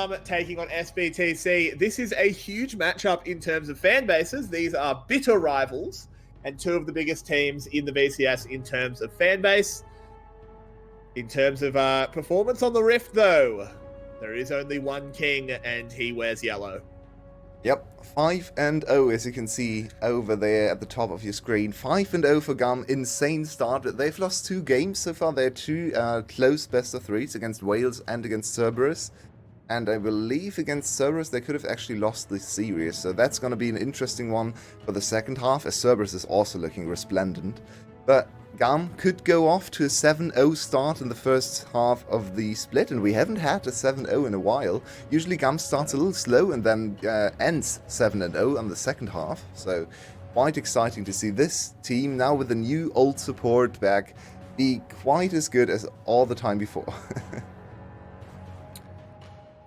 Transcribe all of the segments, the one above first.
GAM taking on SBTC. This is a huge matchup in terms of fan bases. These are bitter rivals and two of the biggest teams in the VCS in terms of fan base. In terms of performance on the Rift, though, there is only one king, and he wears yellow. Yep, 5-0, as you can see over there at the top of your screen. 5-0 for GAM, insane start. They've lost 2 games so far. They're 2 close best-of-3s against Wales and against Cerberus. And I believe against Cerberus they could have actually lost this series. So that's going to be an interesting one for the second half, as Cerberus is also looking resplendent. But GAM could go off to a 7-0 start in the first half of the split, and we haven't had a 7-0 in a while. Usually GAM starts a little slow and then ends 7-0 on the second half, so quite exciting to see this team now with the new old support back be quite as good as all the time before.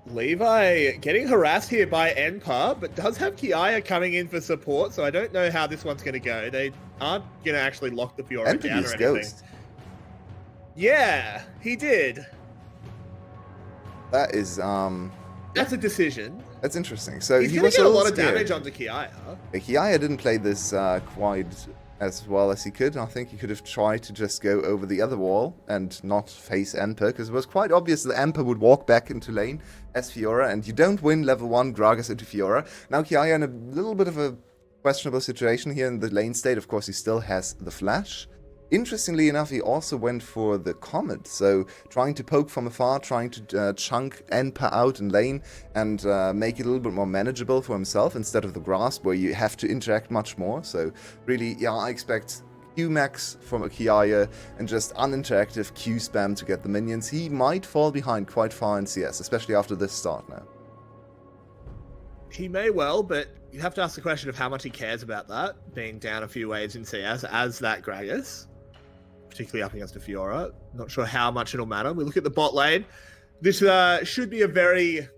Levi getting harassed here by Enpa, but does have Kiaya coming in for support, so I don't know how this one's going to go. They aren't going to actually lock the Fiora down or anything. Ghost. Yeah, he did. That is, That's a decision. That's interesting. So he was getting a lot of damage onto Kiaya. Kiaya didn't play this quite as well as he could. I think he could have tried to just go over the other wall and not face Emper, because it was quite obvious that Emper would walk back into lane as Fiora, and you don't win level 1 Gragas into Fiora. Now Kiaya in a little bit of a questionable situation here in the lane state. Of course, he still has the flash. Interestingly enough, he also went for the Comet, so trying to poke from afar, trying to chunk Enpa out in lane and make it a little bit more manageable for himself instead of the Grasp, where you have to interact much more. So really, yeah, I expect Q max from a Kiaya and just uninteractive Q spam to get the minions. He might fall behind quite far in CS, especially after this start now. He may well, but you have to ask the question of how much he cares about that, being down a few waves in CS as that Gragas, particularly up against a Fiora. Not sure how much it'll matter. We look at the bot lane. This should be a very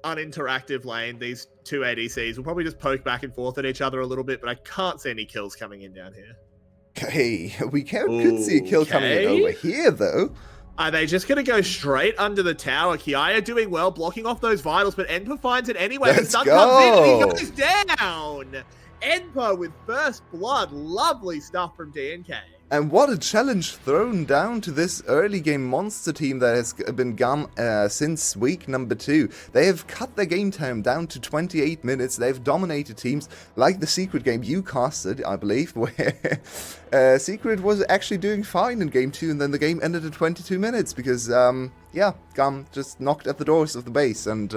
uninteractive lane. These two ADCs will probably just poke back and forth at each other a little bit, but I can't see any kills coming in down here. Okay, we could see a kill coming in over here, though. Are they just going to go straight under the tower? Kiaya doing well, blocking off those vitals, but Enpa finds it anyway. Let's the sun go. comes in and he goes down. Enpa with first blood. Lovely stuff from DNK. And what a challenge thrown down to this early game monster team that has been GAM since week number 2. They have cut their game time down to 28 minutes. They've dominated teams like the Secret game you casted, I believe, where Secret was actually doing fine in game 2, and then the game ended at 22 minutes because, yeah, GAM just knocked at the doors of the base and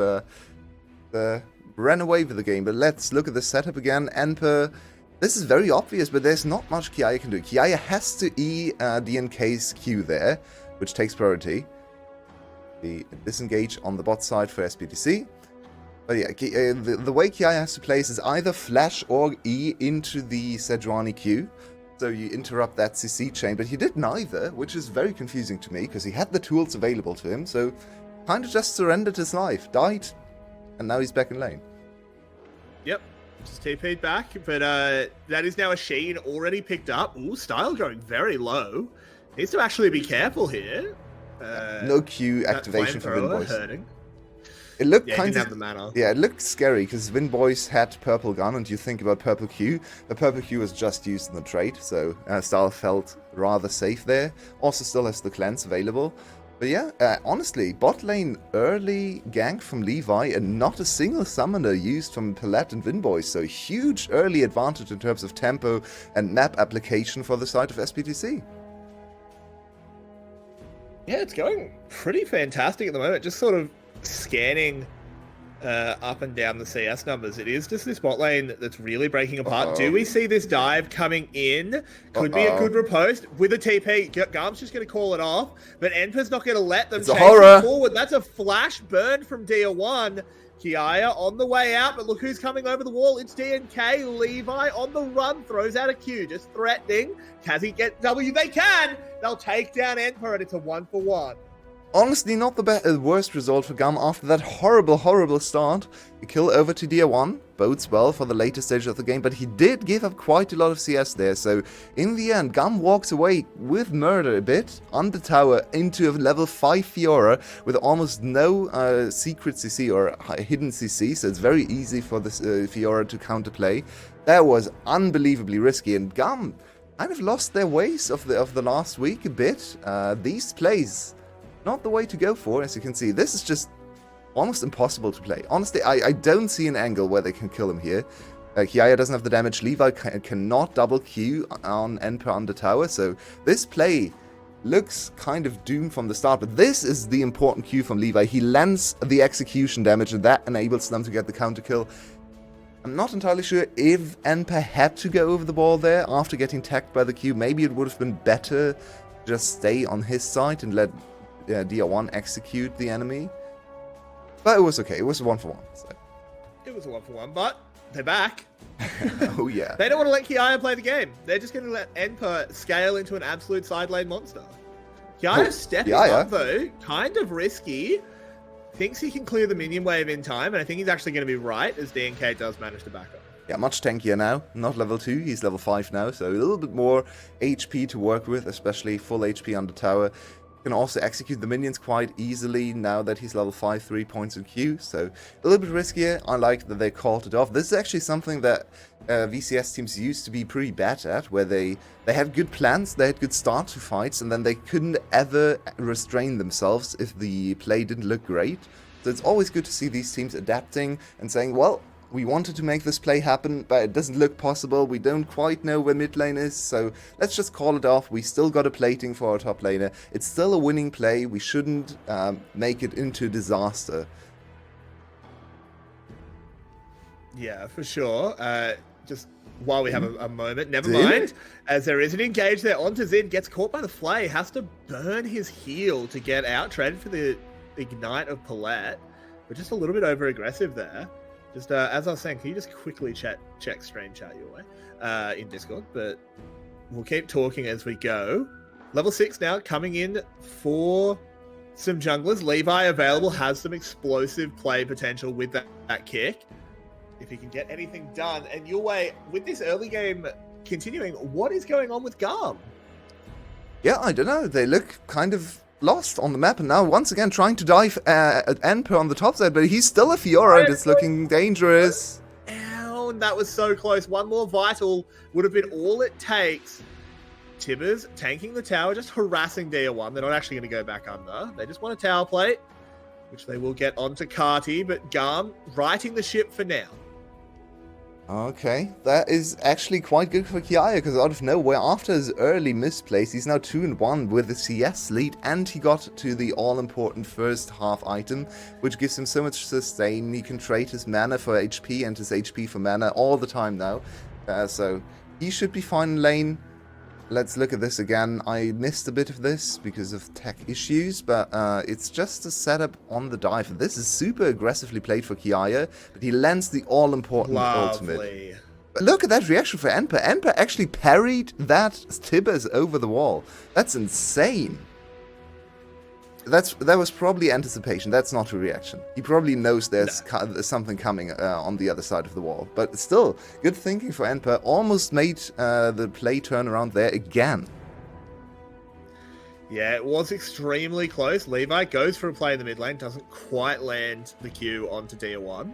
ran away with the game. But let's look at the setup again. Enpa. This is very obvious, but there's not much Kiaya can do. Kiaya has to E DNK's Q there, which takes priority. The disengage on the bot side for SBTC. But yeah, the way Kiaya has to place is either flash or E into the Sejuani Q. So you interrupt that CC chain, but he did neither, which is very confusing to me, because he had the tools available to him, so kind of just surrendered his life, died, and now he's back in lane. Yep. Just TP'd back, but that is now a Sheen already picked up. Ooh, Style going very low. Needs to actually be careful here. No Q activation for Winboys. Hurting. It looked kind of the mana. Yeah, it looked scary because Winboys had purple gun, and you think about purple Q. The purple Q was just used in the trade, so Style felt rather safe there. Also, still has the cleanse available. But yeah, honestly, bot lane early gank from Levi and not a single summoner used from Palette and Winboys, so huge early advantage in terms of tempo and map application for the side of SBTC. Yeah, it's going pretty fantastic at the moment, just sort of scanning up and down the CS numbers. It is just this bot lane that's really breaking apart. Do we see this dive coming in? Could be a good riposte with a TP. GAM's just going to call it off, but Enpa's not going to let them chase it forward. That's a flash burn from Dia1. Kiaya on the way out, but look who's coming over the wall. It's DNK. Levi on the run, throws out a Q, just threatening. Kazi get W. They can! They'll take down Enpa, and it's a 1-for-1. Honestly, not the worst result for GAM after that horrible, horrible start. The kill over to Dia1. bodes well for the later stage of the game, but he did give up quite a lot of CS there, so in the end, GAM walks away with murder a bit on the tower into a level 5 Fiora with almost no secret CC or hidden CC, so it's very easy for this Fiora to counterplay. That was unbelievably risky, and GAM kind of lost their ways of the last week a bit. These plays, not the way to go for, as you can see. This is just almost impossible to play. Honestly, I don't see an angle where they can kill him here. Kiaya doesn't have the damage. Levi cannot double Q on Enper on the tower, so this play looks kind of doomed from the start, but this is the important Q from Levi. He lands the execution damage, and that enables them to get the counter kill. I'm not entirely sure if Enper had to go over the wall there after getting tagged by the Q. Maybe it would have been better to just stay on his side and let DR1 execute the enemy. But it was okay. It was a 1-for-1. So. It was a 1-for-1, but they're back. Oh, yeah. They don't want to let Kiaya play the game. They're just going to let Enper scale into an absolute side lane monster. Kiaya stepping up, though, kind of risky. Thinks he can clear the minion wave in time, and I think he's actually going to be right, as DNK does manage to back up. Yeah, much tankier now. Not level 2, he's level 5 now, so a little bit more HP to work with, especially full HP on the tower. Can also execute the minions quite easily now that he's level 5, 3 points in Q, so a little bit riskier. I like that they called it off. This is actually something that VCS teams used to be pretty bad at, where they had good plans, they had good start to fights, and then they couldn't ever restrain themselves if the play didn't look great. So it's always good to see these teams adapting and saying, well, we wanted to make this play happen, but it doesn't look possible. We don't quite know where mid lane is, so let's just call it off. We still got a plating for our top laner. It's still a winning play. We shouldn't make it into disaster. Yeah, for sure. Just while we have a moment, never mind. As there is an engage there onto Zid, gets caught by the flay, has to burn his heal to get out, traded for the ignite of Palette. We're just a little bit over aggressive there. Just as I was saying, can you just quickly check stream chat your way in Discord? But we'll keep talking as we go. Level 6 now coming in for some junglers. Levi available, has some explosive play potential with that kick. If he can get anything done. And your way, with this early game continuing, what is going on with GAM? Yeah, I don't know. They look kind of lost on the map, and now once again trying to dive at Enper on the top side, but he's still a Fiora and it's looking dangerous. Ow, that was so close. One more vital would have been all it takes. Tibbers tanking the tower, just harassing DR1. They're not actually going to go back under. They just want a tower plate, which they will get onto Carty, but GAM righting the ship for now. Okay, that is actually quite good for Kiaya, because out of nowhere, after his early misplays, he's now 2-1 with the CS lead, and he got to the all-important first half item, which gives him so much sustain. He can trade his mana for HP and his HP for mana all the time now, so he should be fine in lane. Let's look at this again. I missed a bit of this because of tech issues, but it's just a setup on the dive. This is super aggressively played for Kiaya, but he lands the all-important ultimate. But look at that reaction for Enper. Enper actually parried that Tibbers over the wall. That's insane. That was probably anticipation. That's not a reaction. He probably knows there's something coming on the other side of the wall. But still, good thinking for Enper. Almost made the play turn around there again. Yeah, it was extremely close. Levi goes for a play in the mid lane, doesn't quite land the Q onto DR1.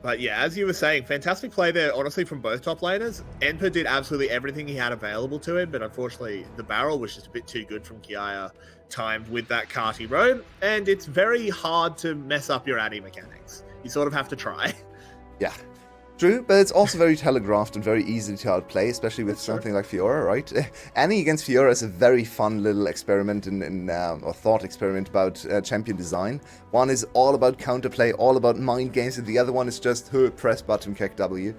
But yeah, as you were saying, fantastic play there, honestly, from both top laners. Enper did absolutely everything he had available to him, but unfortunately, the barrel was just a bit too good from Kiaya, timed with that Carty roam, and it's very hard to mess up your ADI mechanics. You sort of have to try. Yeah, true, but it's also very telegraphed and very easy to outplay, especially with something like Fiora, right? Annie against Fiora is a very fun little experiment or thought experiment about champion design. One is all about counterplay, all about mind games, and the other one is just press button, kick W.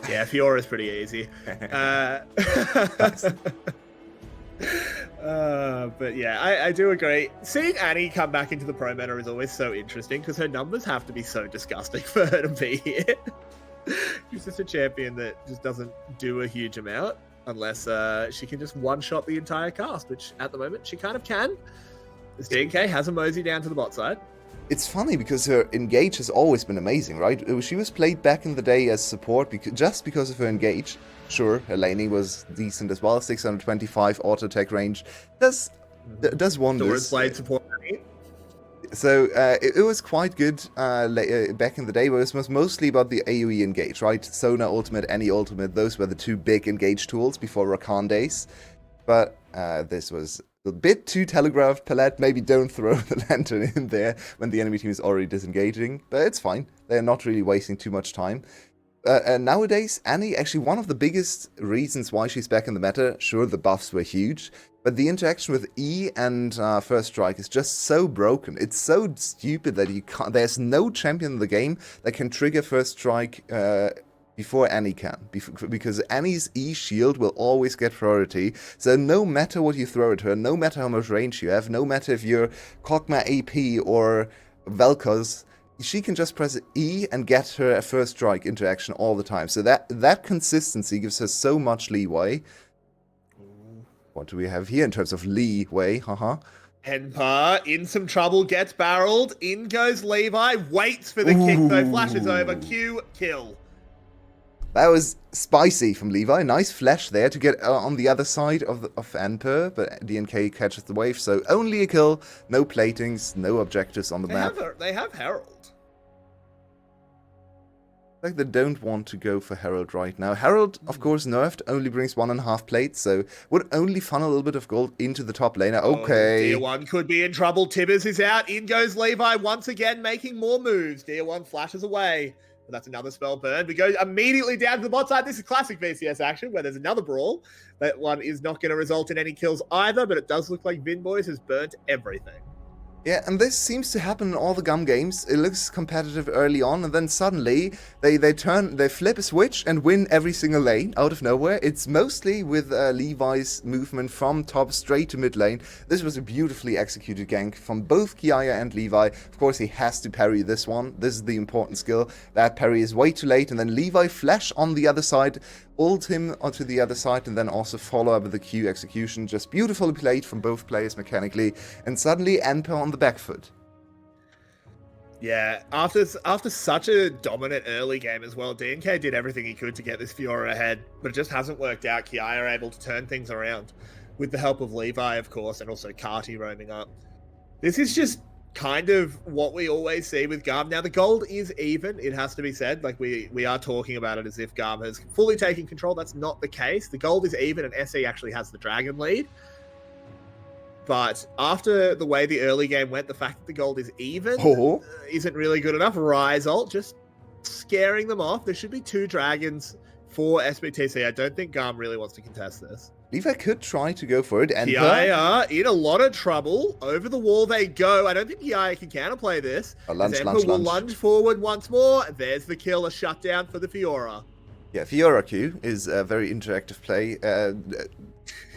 Yeah, Fiora is pretty easy. But yeah, I do agree. Seeing Annie come back into the pro meta is always so interesting because her numbers have to be so disgusting for her to be here. She's just a champion that just doesn't do a huge amount unless she can just one-shot the entire cast, which at the moment she kind of can. This DNK has a mosey down to the bot side. It's funny because her engage has always been amazing, right? She was played back in the day as support just because of her engage. Sure, her laning was decent as well. 625 auto attack range does wonders. Dora's played support. So it was quite good back in the day, but it was mostly about the AoE engage, right? Sona ultimate, any ultimate, those were the two big engage tools before Rakan days. But this was a bit too telegraphed. Palette, maybe don't throw the lantern in there when the enemy team is already disengaging, but it's fine. They're not really wasting too much time. Nowadays, Annie, actually one of the biggest reasons why she's back in the meta, sure, the buffs were huge, but the interaction with E and First Strike is just so broken. It's so stupid that you can't. There's no champion in the game that can trigger First Strike before Annie can, because Annie's E shield will always get priority. So no matter what you throw at her, no matter how much range you have, no matter if you're Kog'Maw AP or Vel'Koz, she can just press E and get her a First Strike interaction all the time. So that consistency gives her so much leeway. What do we have here in terms of leeway? Enpa in some trouble, gets barreled. In goes Levi, waits for the kick though, flashes over. Q, kill. That was spicy from Levi. Nice flash there to get on the other side of Enpa, but DNK catches the wave. So only a kill, no platings, no objectives on the map. They have Herald. Like they don't want to go for Herald right now. Herald, of course, nerfed, only brings 1.5 plates, so would only funnel a little bit of gold into the top laner. Okay. Tier 1 could be in trouble. Tibbers is out. In goes Levi once again, making more moves. Tier 1 flashes away. But that's another spell burn. We go immediately down to the bot side. This is classic VCS action, where there's another brawl. That one is not going to result in any kills either, but it does look like Vinboys has burnt everything. Yeah, and this seems to happen in all the GAM games. It looks competitive early on, and then suddenly they flip a switch and win every single lane out of nowhere. It's mostly with Levi's movement from top straight to mid lane. This was a beautifully executed gank from both Kiaya and Levi. Of course, he has to parry this one. This is the important skill. That parry is way too late, and then Levi flash on the other side, ult him onto the other side, and then also follow up with the Q execution. Just beautifully played from both players mechanically, and suddenly Enpa on the back foot. Yeah, after such a dominant early game as well, DNK did everything he could to get this Fiora ahead, but it just hasn't worked out. Kiaya are able to turn things around with the help of Levi, of course, and also Carty roaming up. This is just kind of what we always see with GAM. Now, the gold is even, it has to be said. Like, we are talking about it as if GAM has fully taken control. That's not the case. The gold is even, and SE actually has the dragon lead. But after the way the early game went, the fact that the gold is even isn't really good enough. Rise ult, just scaring them off. There should be 2 dragons for SBTC. I don't think GAM really wants to contest this. Levi could try to go for it. And Kiaya in a lot of trouble. Over the wall they go. I don't think Kiaya can counterplay this. Lunge. Will lunge forward once more. There's the kill, a shutdown for the Fiora. Yeah, Fiora Q is a very interactive play.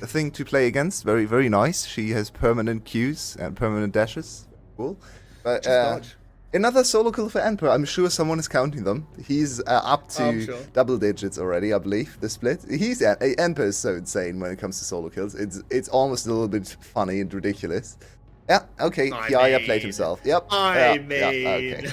A thing to play against. Very, very nice. She has permanent Qs and permanent dashes. Cool. But another solo kill for Enpa. I'm sure someone is counting them. He's up to double digits already, I believe, the split. Enpa is so insane when it comes to solo kills. It's almost a little bit funny and ridiculous. Yeah, okay. Kiaya played himself. Yep. Okay.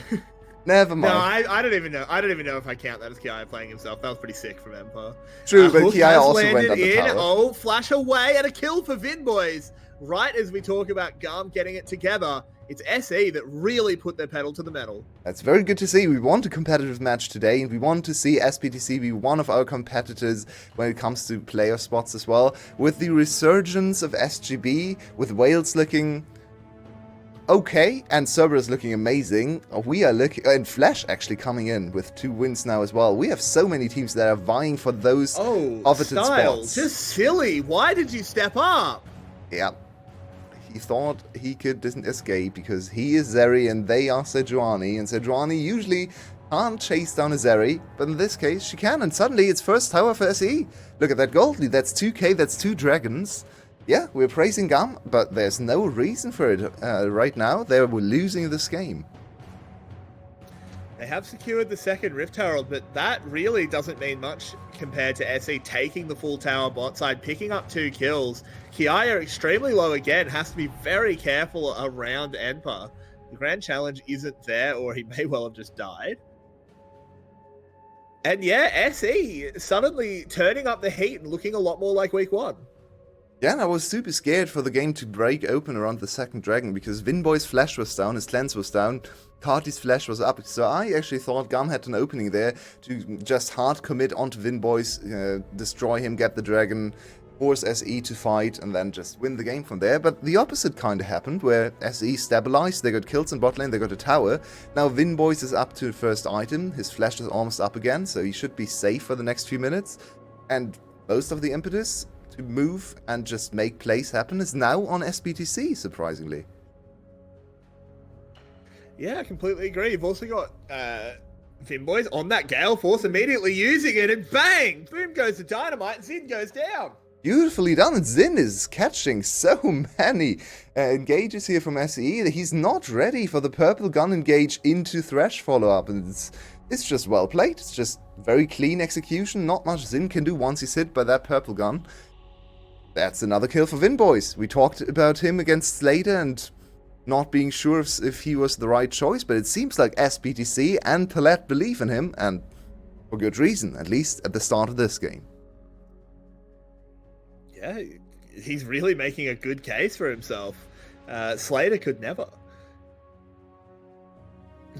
Never mind. No, I don't even know. I don't even know if I count that as Kiaya playing himself. That was pretty sick from Enpa. True, but Kiaya also went up the tower. Oh, flash away and a kill for Vinboys. Right as we talk about GAM getting it together, it's SE that really put their pedal to the metal. That's very good to see. We want a competitive match today, and we want to see SBTC be one of our competitors when it comes to player spots as well. With the resurgence of SGB, with Wales looking okay, and Cerberus looking amazing, we are looking, and Flash actually coming in with 2 wins now as well. We have so many teams that are vying for those coveted spots. Just silly. Why did you step up? Yeah. He thought he could escape because he is Zeri and they are Sejuani, and Sejuani usually can't chase down a Zeri, but in this case she can, and suddenly it's first tower for SE. Look at that gold lead, that's 2k, that's 2 dragons. Yeah, we're praising GAM, but there's no reason for it right now. They're losing this game. They have secured the second Rift Herald, but that really doesn't mean much compared to SE taking the full tower bot side, picking up 2 kills. Kiaya extremely low again, has to be very careful around Enpa. The Grand Challenge isn't there, or he may well have just died. And yeah, SE suddenly turning up the heat and looking a lot more like week 1. Yeah, and I was super scared for the game to break open around the second dragon, because Vinboy's flash was down, his cleanse was down, Carty's flash was up, so I actually thought GAM had an opening there to just hard commit onto Vinboy's, destroy him, get the dragon, force SE to fight, and then just win the game from there. But the opposite kind of happened, where SE stabilized, they got kills in bot lane, they got a tower. Now Vinboy's is up to the first item, his flash is almost up again, so he should be safe for the next few minutes. And most of the impetus to move and just make plays happen is now on SBTC, surprisingly. Yeah, I completely agree. You've also got Vinboys on that Gale Force, immediately using it, and bang! Boom goes the dynamite, and Zin goes down. Beautifully done, and Zin is catching so many engages here from SE. He's not ready for the purple gun engage into Thresh follow-up, and it's just well played. It's just very clean execution. Not much Zin can do once he's hit by that purple gun. That's another kill for Vinboys. We talked about him against Slater and not being sure if he was the right choice, but it seems like SBTC and Palette believe in him, and for good reason, at least at the start of this game. Yeah, he's really making a good case for himself. Slater could never.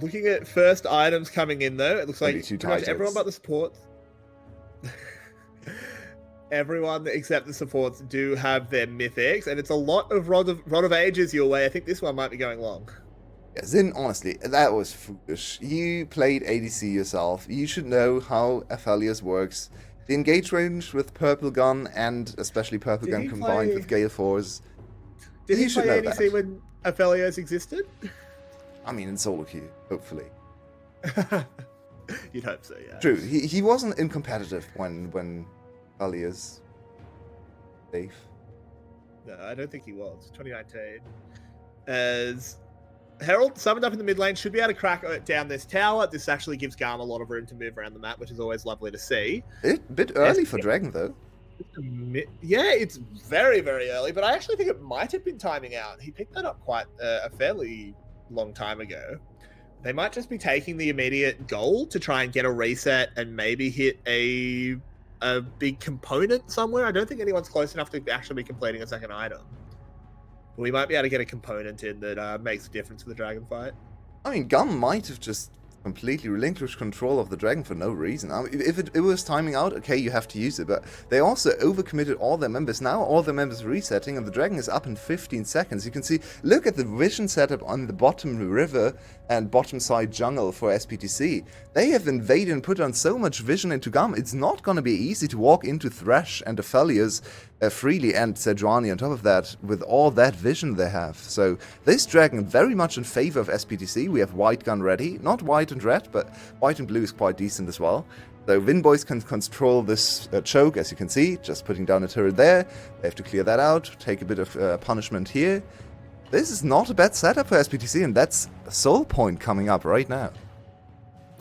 Looking at first items coming in, though, it looks like pretty much everyone but the supports. Everyone except the supports do have their mythics, and it's a lot of Rod of Ages your way. I think this one might be going long. Yeah, Zin, honestly, that was foolish. You played ADC yourself. You should know how Aphelios works. The engage range with Purple Gun, and especially Purple Gun combined with Gale Force. Did he play ADC when Aphelios existed? I mean, in solo queue, hopefully. You'd hope so, yeah. True, he wasn't in competitive when Aphelios safe. No, I don't think he was. 2019. As Herald summoned up in the mid lane, should be able to crack down this tower. This actually gives GAM a lot of room to move around the map, which is always lovely to see. A bit early for Dragon, though. Yeah, it's very, very early, but I actually think it might have been timing out. He picked that up quite a fairly long time ago. They might just be taking the immediate goal to try and get a reset and maybe hit a big component somewhere. I don't think anyone's close enough to actually be completing a second item. But we might be able to get a component in that makes a difference for the dragon fight. I mean, GAM might have just completely relinquished control of the dragon for no reason. I mean, if it was timing out, okay, you have to use it, but they also overcommitted all their members. Now all their members resetting, and the dragon is up in 15 seconds. You can see, look at the vision setup on the bottom river and bottom side jungle for SBTC. They have invaded and put on so much vision into GAM. It's not going to be easy to walk into Thresh and Aphelios freely, and Sejuani on top of that, with all that vision they have. So this dragon very much in favor of SBTC. We have white gun ready, not white and red, but white and blue is quite decent as well. So Vinboys can control this choke, as you can see, just putting down a turret there. They have to clear that out, take a bit of punishment here. This is not a bad setup for SBTC, and that's a soul point coming up right now.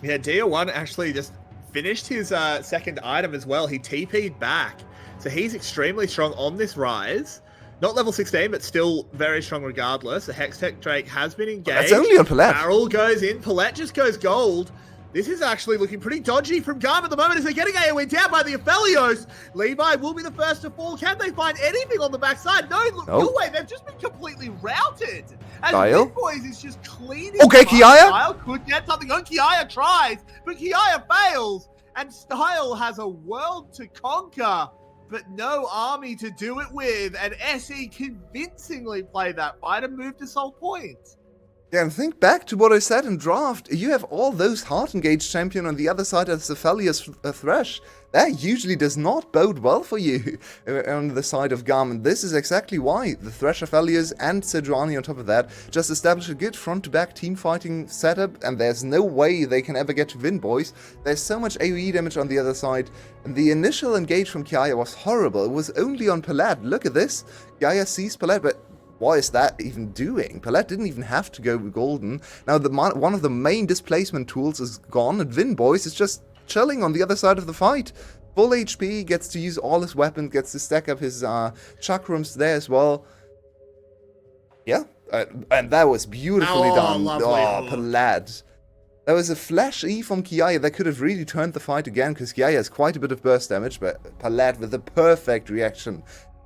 Yeah, Dia1 actually just finished his second item as well. He TP'd back. So he's extremely strong on this rise. Not level 16, but still very strong regardless. The Hextech Drake has been engaged. That's only on Palette. Barrel goes in. Palette just goes gold. This is actually looking pretty dodgy from GAM at the moment as they're getting AoE down by the Aphelios. Levi will be the first to fall. Can they find anything on the backside? No, look, nope. Way, they've just been completely routed. As Vinboys is just cleaning. Okay, Kiaya? Style could get something on. Kiaya tries, but Kiaya fails. And Style has a world to conquer, but no army to do it with. And SE convincingly play that fight and move to soul point. Yeah, and think back to what I said in draft. You have all those heart engaged champion on the other side of Cephalia's Thresh. That usually does not bode well for you on the side of GAM, and this is exactly why. The Thresh Aphelios and Sejuani on top of that just establish a good front-to-back team fighting setup, and there's no way they can ever get to Vinboys. There's so much AoE damage on the other side, and the initial engage from Kiaya was horrible. It was only on Palette. Look at this. Kiaya sees Palette, but what is that even doing? Palette didn't even have to go golden. Now, one of the main displacement tools is gone, and Vinboys is just chilling on the other side of the fight. Full HP, gets to use all his weapons, gets to stack up his chakrams there as well. Yeah, And that was beautifully done. Lovely Oh, hook. Palad. That was a flash E from Kiaya that could have really turned the fight again, because Kiaya has quite a bit of burst damage, but Palad with the perfect reaction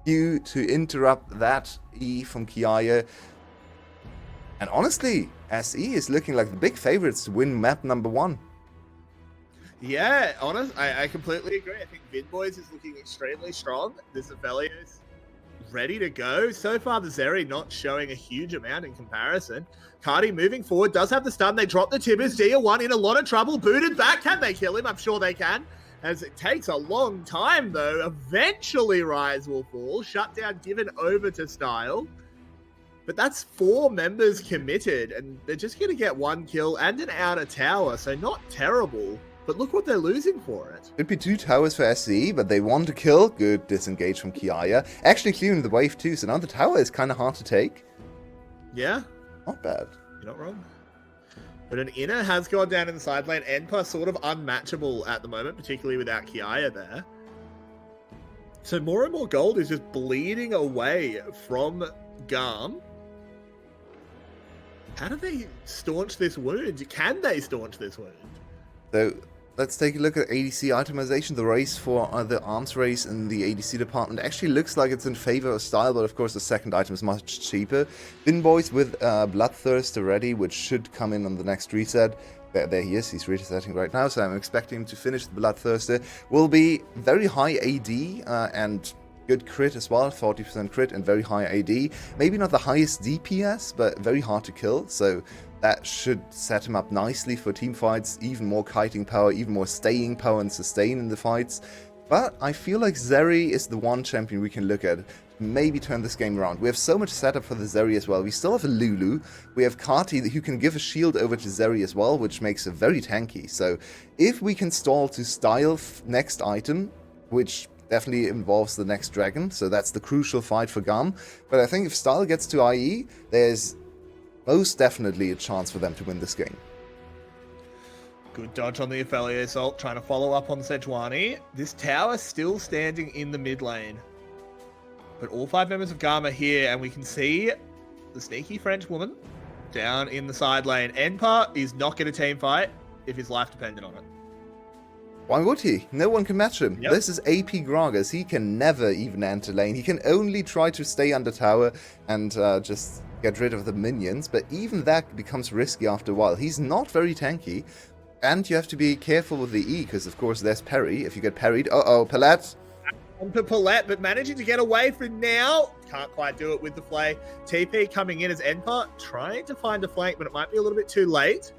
to interrupt that E from Kiaya. And honestly, SE is looking like the big favorites to win map number 1. Yeah, I completely agree. I think VidBoys is looking extremely strong. This Aphelios ready to go. So far, the Zeri not showing a huge amount in comparison. Cardi moving forward, does have the stun. They drop the Tibbers. Dia1 in a lot of trouble. Booted back. Can they kill him? I'm sure they can. As it takes a long time, though. Eventually, Rise will fall. Shutdown given over to Style. But that's 4 members committed, and they're just going to get 1 kill and an outer tower, so not terrible. But look what they're losing for it. Could be 2 towers for SE, but they want to kill. Good disengage from Kiaya. Actually clearing the wave too, so now the tower is kind of hard to take. Yeah. Not bad. You're not wrong. But an inner has gone down in the side lane. Enpa sort of unmatchable at the moment, particularly without Kiaya there. So more and more gold is just bleeding away from GAM. How do they staunch this wound? Can they staunch this wound? So let's take a look at ADC itemization. The race for the arms race in the ADC department actually looks like it's in favor of Style, but of course the second item is much cheaper. VinBoys with Bloodthirster ready, which should come in on the next reset. There he is, he's resetting right now, so I'm expecting him to finish the Bloodthirster. Will be very high AD and good crit as well, 40% crit and very high AD. Maybe not the highest DPS, but very hard to kill, so that should set him up nicely for team fights, even more kiting power, even more staying power and sustain in the fights. But I feel like Zeri is the one champion we can look at to maybe turn this game around. We have so much setup for the Zeri as well. We still have a Lulu. We have Kati who can give a shield over to Zeri as well, which makes her very tanky. So if we can stall to Style next item, which definitely involves the next dragon, so that's the crucial fight for GAM. But I think if Style gets to IE, there's most definitely a chance for them to win this game. Good dodge on the Aphelios ult, trying to follow up on Sejuani. This tower still standing in the mid lane. But all 5 members of GAM are here, and we can see the sneaky French woman down in the side lane. Enpa is not going to team fight if his life depended on it. Why would he? No one can match him. Yep. This is AP Gragas. He can never even enter lane. He can only try to stay under tower and just get rid of the minions, but even that becomes risky after a while. He's not very tanky, and you have to be careful with the E, because of course there's parry. If you get parried, Palat. Onto Palat, but managing to get away for now. Can't quite do it with the flay. TP coming in as Enpa, trying to find a flank, but it might be a little bit too late.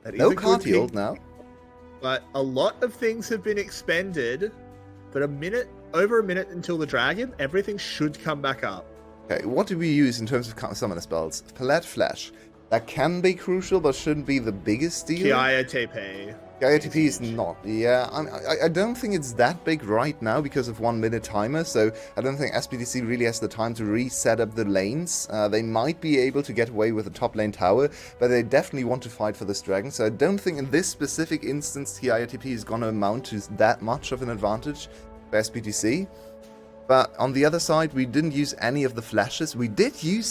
That is No a good card healed pick, now. but a lot of things have been expended. But over a minute until the dragon, everything should come back up. Okay, what do we use in terms of summoner spells? Palat Flash. That can be crucial, but shouldn't be the biggest deal. Kiaya TP. Kiaya TP is not. Yeah, I don't think it's that big right now because of 1 minute timer, so I don't think SBTC really has the time to reset up the lanes. They might be able to get away with a top lane tower, but they definitely want to fight for this dragon, so I don't think in this specific instance Kiaya TP is going to amount to that much of an advantage for SBTC. But on the other side, we didn't use any of the flashes. We did use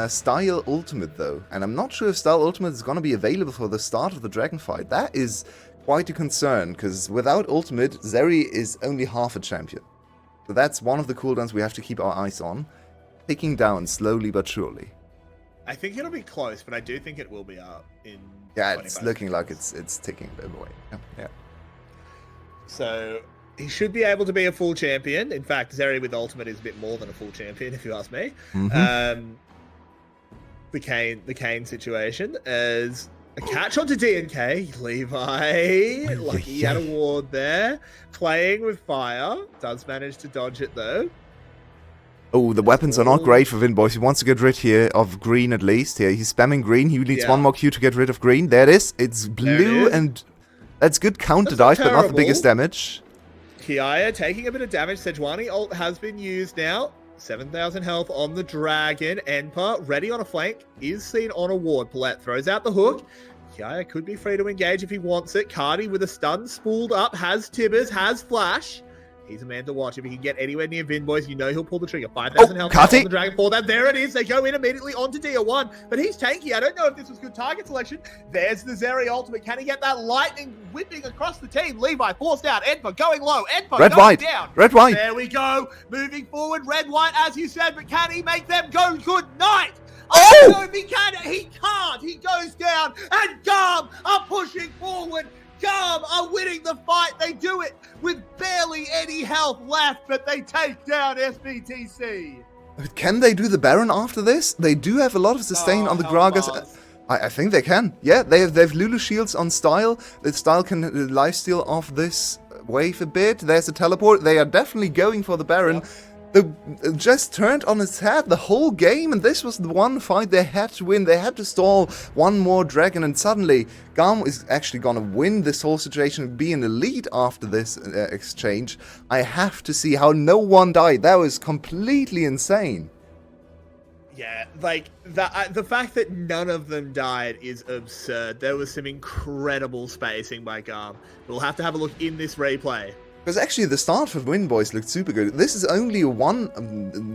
Style Ultimate though, and I'm not sure if Style Ultimate is going to be available for the start of the dragon fight. That is quite a concern, because without Ultimate, Zeri is only half a champion. So that's one of the cooldowns we have to keep our eyes on. Ticking down slowly but surely. I think it'll be close, but I do think it will be up in. Yeah, 25 it's looking like it's ticking a bit away. Yeah. So he should be able to be a full champion. In fact, Zeri with Ultimate is a bit more than a full champion, if you ask me. Mm-hmm. The Kane situation as a catch onto DNK. Levi, like he had a ward there. Playing with fire. Does manage to dodge it though. Oh, the weapons are not great for VinBoys. He wants to get rid here of green at least. Here, he's spamming green. He needs one more Q to get rid of green. There it is. It's blue, and that's good counter dive, but not the biggest damage. Kiaya taking a bit of damage. Sejuani ult has been used now. 7,000 health on the dragon. Enpa ready on a flank. Is seen on a ward. Palat throws out the hook. Kiaya could be free to engage if he wants it. Cardi with a stun spooled up. Has Tibbers. Has flash. He's a man to watch. If he can get anywhere near Vin Boys, you know he'll pull the trigger. 5,000 health on the Dragon 4. There it is. They go in immediately onto Tier 1. But he's tanky. I don't know if this was good target selection. There's the Zeri ultimate. Can he get that lightning whipping across the team? Levi forced out. Edpa going low. Edpa going down. Red white. There we go. Moving forward. Red white, as you said. But can he make them go good night? I don't know if he can. He can't. He goes down. And GAM are pushing forward. GAM are winning the fight. They do it with barely any health left, but they take down SBTC. Can they do the Baron after this? They do have a lot of sustain on the Gragas. I think they can. Yeah, they have Lulu shields on Style. The Style can lifesteal off this wave a bit. There's a teleport. They are definitely going for the Baron. Yep. Just turned on its head the whole game, and this was the one fight they had to win. They had to stall one more dragon, and suddenly GAM is actually gonna win this whole situation, be in the lead after this exchange. I have to see how no one died. That was completely insane. Yeah, like, the fact that none of them died is absurd. There was some incredible spacing by GAM. We'll have to have a look in this replay. Because actually the start for Win Boys looked super good. This is only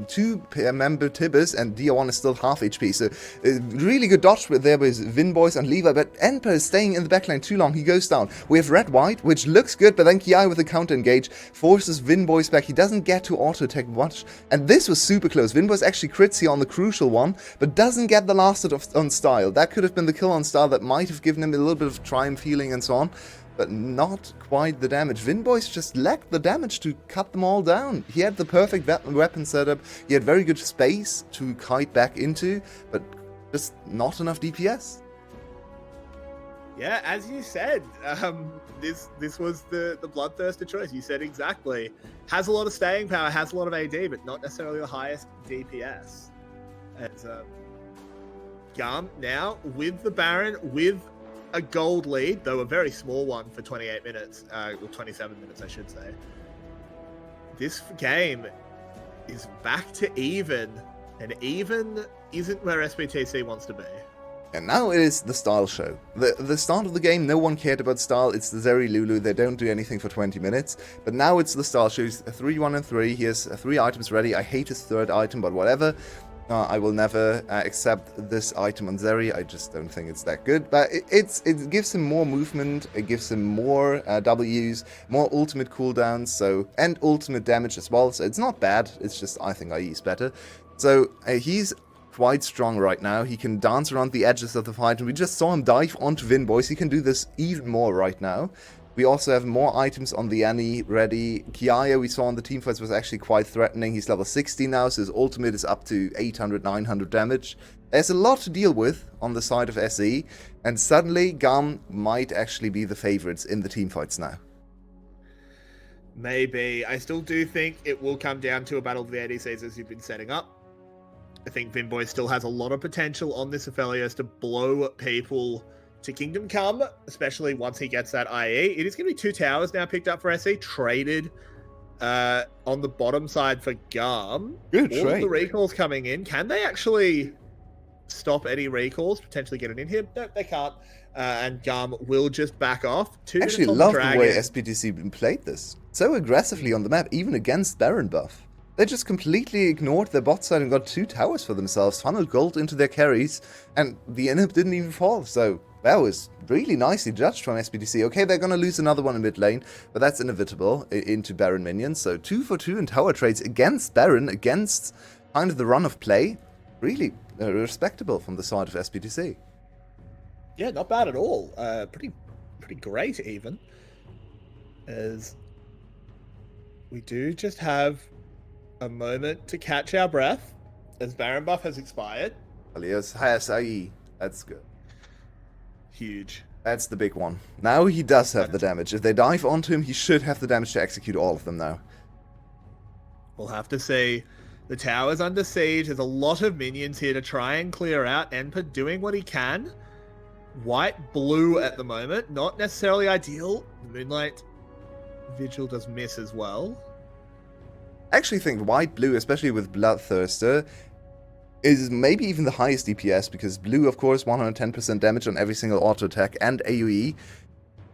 two member Tibbers, and Dia1 is still half HP. So really good dodge there with Win Boys and Levi, but Enper is staying in the backline too long. He goes down. We have Red White, which looks good, but then Kiai with the counter engage forces Win Boys back. He doesn't get to auto attack much, and this was super close. Win Boys actually crits here on the crucial one, but doesn't get the last hit on Style. That could have been the kill on Style that might have given him a little bit of triumph feeling and so on. But not quite the damage. Vin Boys just lacked the damage to cut them all down. He had the perfect weapon setup. He had very good space to kite back into, but just not enough DPS. Yeah, as you said, this was the bloodthirster choice. You said exactly. Has a lot of staying power, has a lot of AD, but not necessarily the highest DPS. As GAM now with the Baron, with a gold lead, though a very small one for 28 minutes, or 27 minutes, I should say. This game is back to even, and even isn't where SBTC wants to be. And now it is the Style show. The start of the game, no one cared about Style. It's the Zeri Lulu. They don't do anything for 20 minutes. But now it's the Style show. He's 3-1-3. He has 3 items ready. I hate his 3rd item, but whatever. I will never accept this item on Zeri. I just don't think it's that good. But it gives him more movement. It gives him more Ws, more ultimate cooldowns, and ultimate damage as well. So it's not bad. It's just I think IE is better. So he's quite strong right now. He can dance around the edges of the fight, and we just saw him dive onto Vin Boys. He can do this even more right now. We also have more items on the Annie ready. Kiaya, we saw on the teamfights, was actually quite threatening. He's level 60 now, so his ultimate is up to 800, 900 damage. There's a lot to deal with on the side of SE, and suddenly GAM might actually be the favorites in the teamfights now. Maybe. I still do think it will come down to a battle of the ADCs as you've been setting up. I think Vinboy still has a lot of potential on this Aphelios to blow people to Kingdom Come, especially once he gets that IE. It is going to be 2 towers now picked up for SE, traded on the bottom side for GAM. Good All trade. of the recalls coming in. Can they actually stop any recalls, potentially get an in here? No, they can't. And GAM will just back off. I actually love the way SBTC played this. So aggressively on the map, even against Baron buff. They just completely ignored their bot side and got 2 towers for themselves, funneled gold into their carries, and the inhib didn't even fall. So that was really nicely judged from SBTC. Okay, they're going to lose another one in mid lane, but that's inevitable into Baron minions. So 2 for 2 in tower trades against Baron, against kind of the run of play. Really respectable from the side of SBTC. Yeah, not bad at all. Pretty great even. As we do just have a moment to catch our breath as Baron buff has expired. Alias has IE. That's good. Huge. That's the big one. Now he does have the damage. If they dive onto him, he should have the damage to execute all of them now. We'll have to see. The tower's under siege. There's a lot of minions here to try and clear out. Enpa doing what he can. White, blue at the moment. Not necessarily ideal. The Moonlight Vigil does miss as well. I actually think white, blue, especially with Bloodthirster, is maybe even the highest DPS, because blue, of course, 110% damage on every single auto attack and AoE.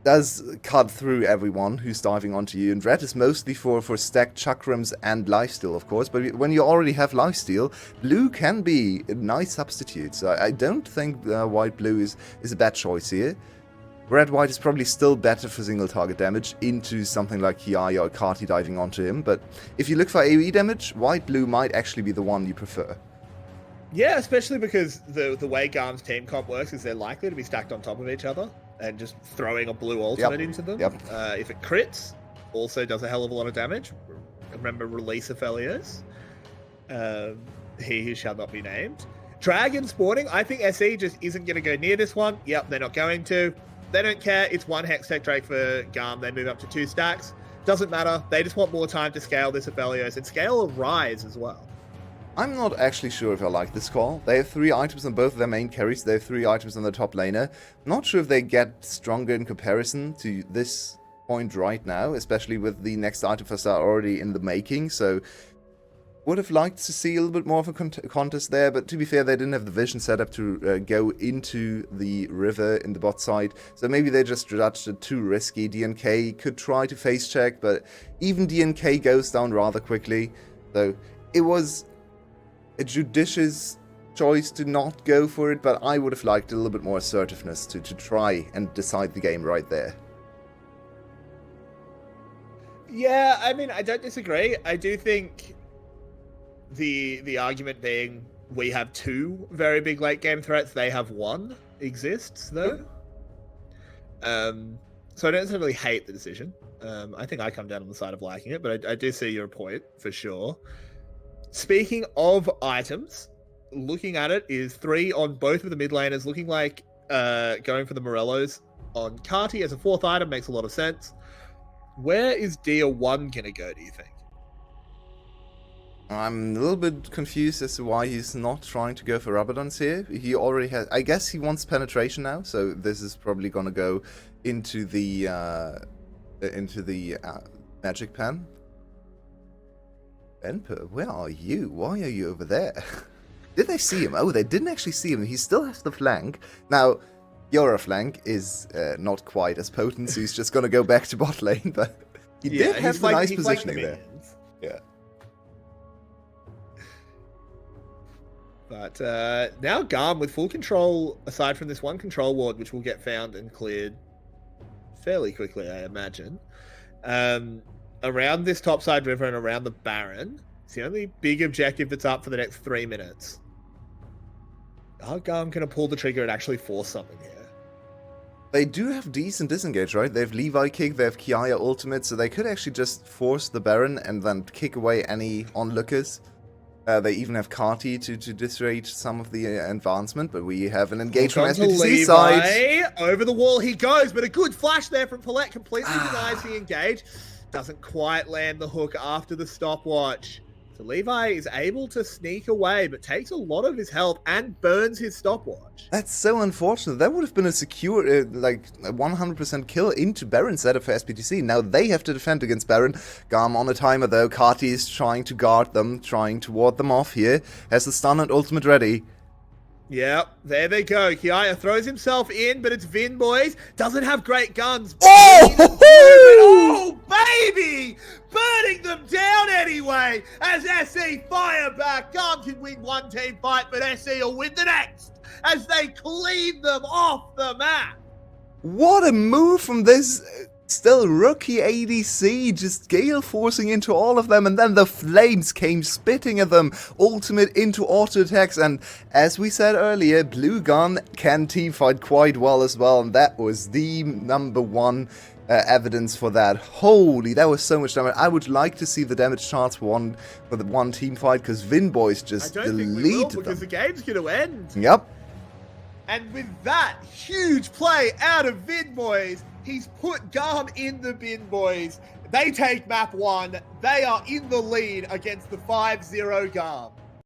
does cut through everyone who's diving onto you, and red is mostly for stacked chakrams and lifesteal, of course, but when you already have lifesteal, blue can be a nice substitute, so I don't think white-blue is a bad choice here. Red-white is probably still better for single target damage into something like Kiaya or Kati diving onto him, but if you look for AoE damage, white-blue might actually be the one you prefer. Yeah, especially because the way GAM's team comp works is they're likely to be stacked on top of each other and just throwing a blue ultimate into them. If it crits, also does a hell of a lot of damage. Remember, release Aphelios. He who shall not be named. Dragon spawning, I think SE just isn't going to go near this one. Yep, they're not going to. They don't care. It's 1 Hextech Drake for GAM. They move up to 2 stacks. Doesn't matter. They just want more time to scale this Aphelios and scale a Rise as well. I'm not actually sure if I like this call. They have 3 items on both of their main carries. They have 3 items on the top laner. Not sure if they get stronger in comparison to this point right now, especially with the next item for Star already in the making. So, would have liked to see a little bit more of a contest there, but to be fair, they didn't have the vision set up to go into the river in the bot side. So maybe they just judged it too risky. DNK could try to face check, but even DNK goes down rather quickly. So, it was a judicious choice to not go for it, but I would have liked a little bit more assertiveness to try and decide the game right there. Yeah, I mean, I don't disagree. I do think the argument being we have 2 very big late game threats, they have 1 exists, though. So I don't necessarily hate the decision. I think I come down on the side of liking it, but I do see your point, for sure. Speaking of items, looking at it is 3 on both of the mid laners, looking like going for the Morellos on Kati as a 4th item makes a lot of sense. Where is Dia 1 going to go, do you think? I'm a little bit confused as to why he's not trying to go for Rabadons here. He already has... I guess he wants penetration now, so this is probably going to go into the magic pen. Emperor, where are you? Why are you over there? Did they see him? Oh, they didn't actually see him. He still has the flank. Now, your flank is not quite as potent, so he's just going to go back to bot lane, but he did have the nice positioning there. Yeah. But now GAM with full control, aside from this one control ward, which will get found and cleared fairly quickly, I imagine. Around this topside river and around the Baron, it's the only big objective that's up for the next 3 minutes. Are GAM going to pull the trigger and actually force something here? They do have decent disengage, right? They have Levi kick, they have Kiaya ultimate, so they could actually just force the Baron and then kick away any onlookers. They even have Kati to dissuade some of the advancement, but we have an engage from SBTC side. Over the wall he goes, but a good flash there from Paulette completely denies the engage. Doesn't quite land the hook after the stopwatch. So Levi is able to sneak away, but takes a lot of his health and burns his stopwatch. That's so unfortunate. That would have been a secure, like, a 100% kill into Baron setup for SBTC. Now they have to defend against Baron. GAM on a timer though. Kati is trying to guard them, trying to ward them off here. Has the stun and ultimate ready. Yep, there they go. Kiaya throws himself in, but it's Vin, boys. Doesn't have great guns. Oh! Baby! Burning them down anyway! As SE fire back. GAM can win one team fight, but SE will win the next as they clean them off the map. What a move from this still rookie ADC, just gale forcing into all of them, and then the flames came spitting at them, ultimate into auto attacks, and as we said earlier, Blue Gun can teamfight quite well as well, and that was the #1 evidence for that. Holy, that was so much damage. I would like to see the damage charts for the one team fight, because Vin Boys just deleted them. I don't think we will, because the game's going to end. Yep. And with that huge play out of Vin Boys, he's put GAM in the bin, boys. They take map 1. They are in the lead against the 5-0 GAM.